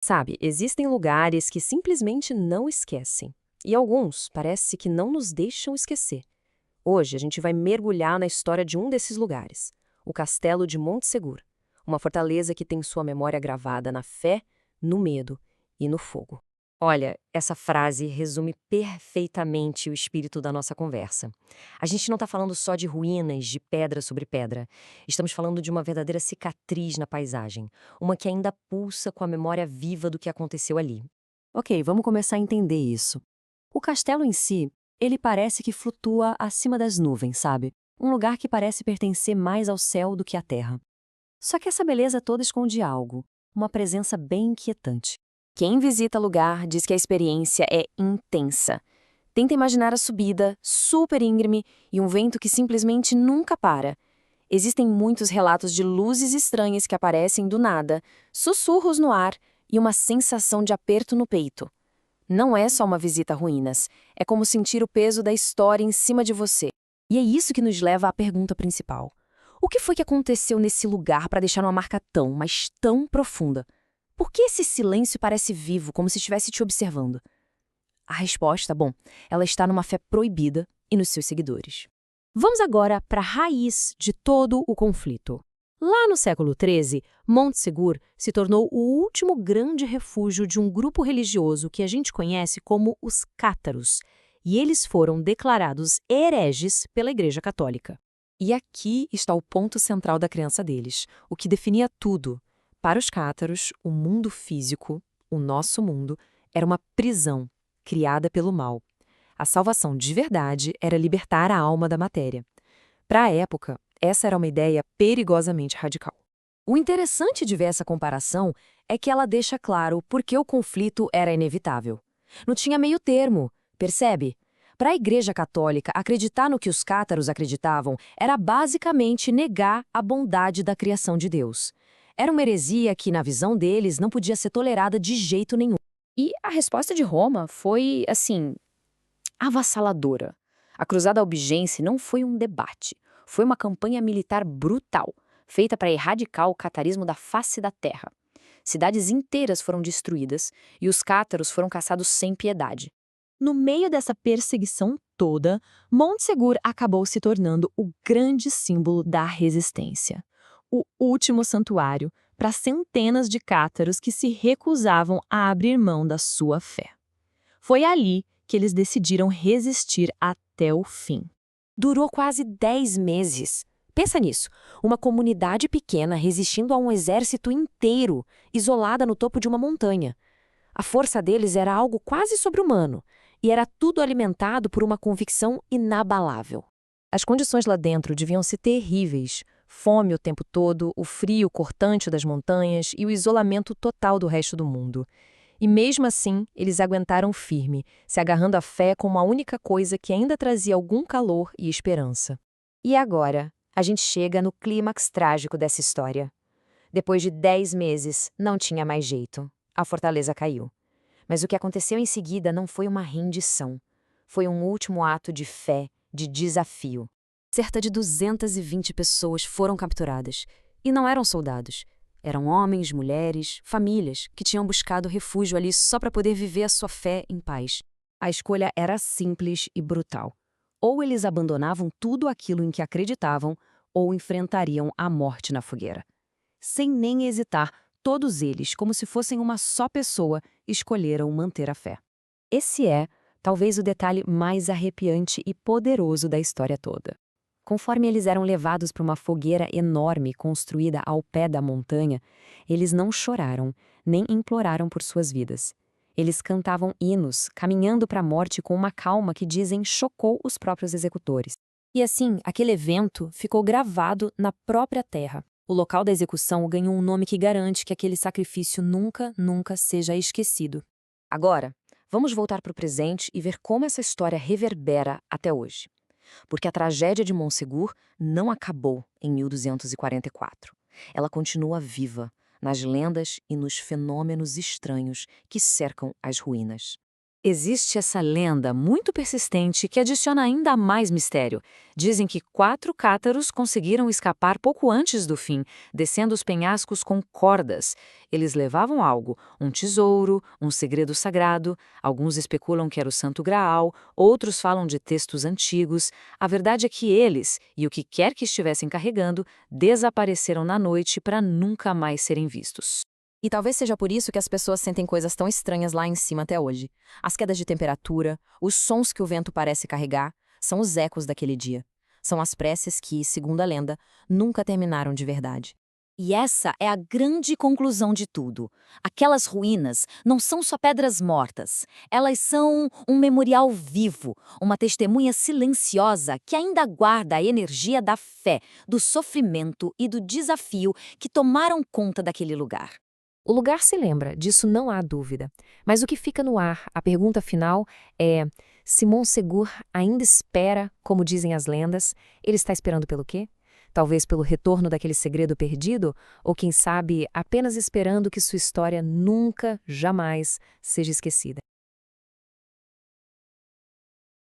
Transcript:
Sabe, existem lugares que simplesmente não esquecem. E alguns parece que não nos deixam esquecer. Hoje a gente vai mergulhar na história de um desses lugares, o Castelo de Montsegur, uma fortaleza que tem sua memória gravada na fé, no medo e no fogo. Olha, essa frase resume perfeitamente o espírito da nossa conversa. A gente não está falando só de ruínas, de pedra sobre pedra. Estamos falando de uma verdadeira cicatriz na paisagem, uma que ainda pulsa com a memória viva do que aconteceu ali. Ok, vamos começar a entender isso. O castelo em si, ele parece que flutua acima das nuvens, sabe? Um lugar que parece pertencer mais ao céu do que à terra. Só que essa beleza toda esconde algo, uma presença bem inquietante. Quem visita o lugar diz que a experiência é intensa. Tenta imaginar a subida, super íngreme, e um vento que simplesmente nunca para. Existem muitos relatos de luzes estranhas que aparecem do nada, sussurros no ar e uma sensação de aperto no peito. Não é só uma visita a ruínas, é como sentir o peso da história em cima de você. E é isso que nos leva à pergunta principal. O que foi que aconteceu nesse lugar para deixar uma marca tão, mas tão profunda? Por que esse silêncio parece vivo, como se estivesse te observando? A resposta, bom, ela está numa fé proibida e nos seus seguidores. Vamos agora para a raiz de todo o conflito. Lá no século XIII, Montsegur se tornou o último grande refúgio de um grupo religioso que a gente conhece como os cátaros, e eles foram declarados hereges pela Igreja Católica. E aqui está o ponto central da crença deles, o que definia tudo. Para os cátaros, o mundo físico, o nosso mundo, era uma prisão criada pelo mal. A salvação de verdade era libertar a alma da matéria. Para a época, essa era uma ideia perigosamente radical. O interessante de ver essa comparação é que ela deixa claro por que o conflito era inevitável. Não tinha meio termo, percebe? Para a Igreja Católica, acreditar no que os cátaros acreditavam era basicamente negar a bondade da criação de Deus. Era uma heresia que, na visão deles, não podia ser tolerada de jeito nenhum. E a resposta de Roma foi, assim, avassaladora. A Cruzada Albigense não foi um debate, foi uma campanha militar brutal, feita para erradicar o catarismo da face da terra. Cidades inteiras foram destruídas e os cátaros foram caçados sem piedade. No meio dessa perseguição toda, Montsegur acabou se tornando o grande símbolo da resistência. O último santuário para centenas de cátaros que se recusavam a abrir mão da sua fé. Foi ali que eles decidiram resistir até o fim. Durou quase 10 meses. Pensa nisso, uma comunidade pequena resistindo a um exército inteiro, isolada no topo de uma montanha. A força deles era algo quase sobre-humano, e era tudo alimentado por uma convicção inabalável. As condições lá dentro deviam ser terríveis. Fome o tempo todo, o frio cortante das montanhas e o isolamento total do resto do mundo. E mesmo assim, eles aguentaram firme, se agarrando à fé como a única coisa que ainda trazia algum calor e esperança. E agora, a gente chega no clímax trágico dessa história. Depois de 10 meses, não tinha mais jeito. A fortaleza caiu. Mas o que aconteceu em seguida não foi uma rendição. Foi um último ato de fé, de desafio. Cerca de 220 pessoas foram capturadas. E não eram soldados. Eram homens, mulheres, famílias que tinham buscado refúgio ali só para poder viver a sua fé em paz. A escolha era simples e brutal. Ou eles abandonavam tudo aquilo em que acreditavam, ou enfrentariam a morte na fogueira. Sem nem hesitar, todos eles, como se fossem uma só pessoa, escolheram manter a fé. Esse é, talvez, o detalhe mais arrepiante e poderoso da história toda. Conforme eles eram levados para uma fogueira enorme construída ao pé da montanha, eles não choraram, nem imploraram por suas vidas. Eles cantavam hinos, caminhando para a morte com uma calma que dizem chocou os próprios executores. E assim, aquele evento ficou gravado na própria terra. O local da execução ganhou um nome que garante que aquele sacrifício nunca, nunca seja esquecido. Agora, vamos voltar para o presente e ver como essa história reverbera até hoje. Porque a tragédia de Montsegur não acabou em 1244. Ela continua viva nas lendas e nos fenômenos estranhos que cercam as ruínas. Existe essa lenda muito persistente que adiciona ainda mais mistério. Dizem que 4 cátaros conseguiram escapar pouco antes do fim, descendo os penhascos com cordas. Eles levavam algo, um tesouro, um segredo sagrado. Alguns especulam que era o Santo Graal, outros falam de textos antigos. A verdade é que eles, e o que quer que estivessem carregando, desapareceram na noite para nunca mais serem vistos. E talvez seja por isso que as pessoas sentem coisas tão estranhas lá em cima até hoje. As quedas de temperatura, os sons que o vento parece carregar, são os ecos daquele dia. São as preces que, segundo a lenda, nunca terminaram de verdade. E essa é a grande conclusão de tudo. Aquelas ruínas não são só pedras mortas. Elas são um memorial vivo, uma testemunha silenciosa que ainda guarda a energia da fé, do sofrimento e do desafio que tomaram conta daquele lugar. O lugar se lembra, disso não há dúvida. Mas o que fica no ar, a pergunta final é: se Montsegur ainda espera, como dizem as lendas, ele está esperando pelo quê? Talvez pelo retorno daquele segredo perdido? Ou quem sabe, apenas esperando que sua história nunca, jamais seja esquecida?